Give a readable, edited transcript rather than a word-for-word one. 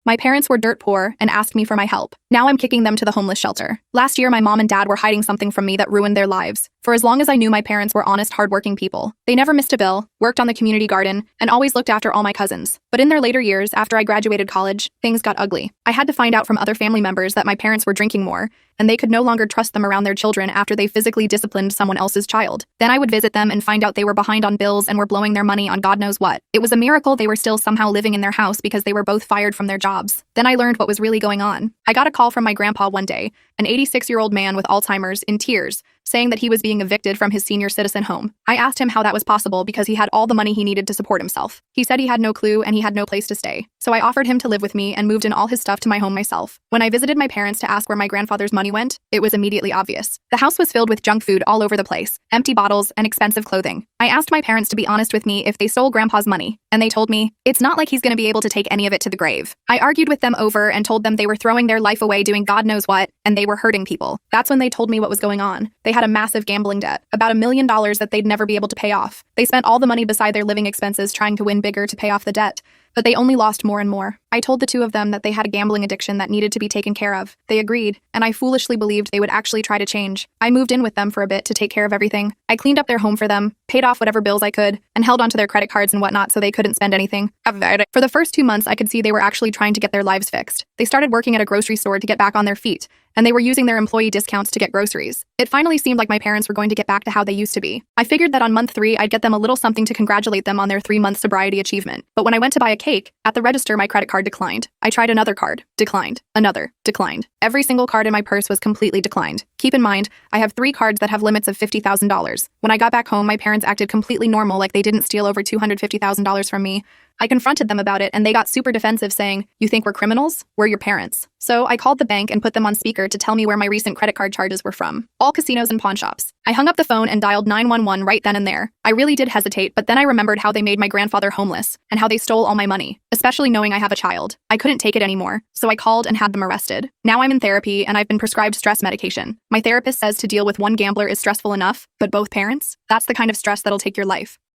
My parents were dirt poor and asked me for my help. Now I'm kicking them to the homeless shelter. Last year, my mom and dad were hiding something from me that ruined their lives. For as long as I knew, my parents were honest, hardworking people. They never missed a bill, worked on the community garden, and always looked after all my cousins. But in their later years, after I graduated college, things got ugly. I had to find out from other family members that my parents were drinking more, and they could no longer trust them around their children after they physically disciplined someone else's child. Then I would visit them and find out they were behind on bills and were blowing their money on God knows what. It was a miracle they were still somehow living in their house because they were both fired from their jobs. Then I learned what was really going on. I got a call from my grandpa one day, an 86-year-old man with Alzheimer's, in tears, saying that he was being evicted from his senior citizen home. I asked him how that was possible because he had all the money he needed to support himself. He said he had no clue and he had no place to stay. So I offered him to live with me and moved in all his stuff to my home myself. When I visited my parents to ask where my grandfather's money went, it was immediately obvious. The house was filled with junk food all over the place, empty bottles, and expensive clothing. I asked my parents to be honest with me if they stole Grandpa's money, and they told me, it's not like he's going to be able to take any of it to the grave. I argued with them over and told them they were throwing their life away doing God knows what, and they were hurting people. That's when they told me what was going on. They had a massive gambling debt, about $1 million that they'd never be able to pay off. They spent all the money beside their living expenses trying to win bigger to pay off the debt, but they only lost more and more. I told the two of them that they had a gambling addiction that needed to be taken care of. They agreed, and I foolishly believed they would actually try to change. I moved in with them for a bit to take care of everything. I cleaned up their home for them, paid off whatever bills I could, and held onto their credit cards and whatnot so they couldn't spend anything. For the first 2 months, I could see they were actually trying to get their lives fixed. They started working at a grocery store to get back on their feet, and they were using their employee discounts to get groceries. It finally seemed like my parents were going to get back to how they used to be. I figured that on month 3, I'd get them a little something to congratulate them on their 3-month sobriety achievement. But when I went to buy a cake, at the register, my credit card declined. I tried another card. Declined. Another. Declined. Every single card in my purse was completely declined. Keep in mind, I have 3 cards that have limits of $50,000. When I got back home, my parents acted completely normal, like they didn't steal over $250,000 from me. I confronted them about it and they got super defensive, saying, "You think we're criminals? We're your parents." So I called the bank and put them on speaker to tell me where my recent credit card charges were from. All casinos and pawn shops. I hung up the phone and dialed 911 right then and there. I really did hesitate, but then I remembered how they made my grandfather homeless and how they stole all my money, especially knowing I have a child. I couldn't take it anymore, so I called and had them arrested. Now I'm in therapy and I've been prescribed stress medication. My therapist says to deal with one gambler is stressful enough, but both parents? That's the kind of stress that'll take your life.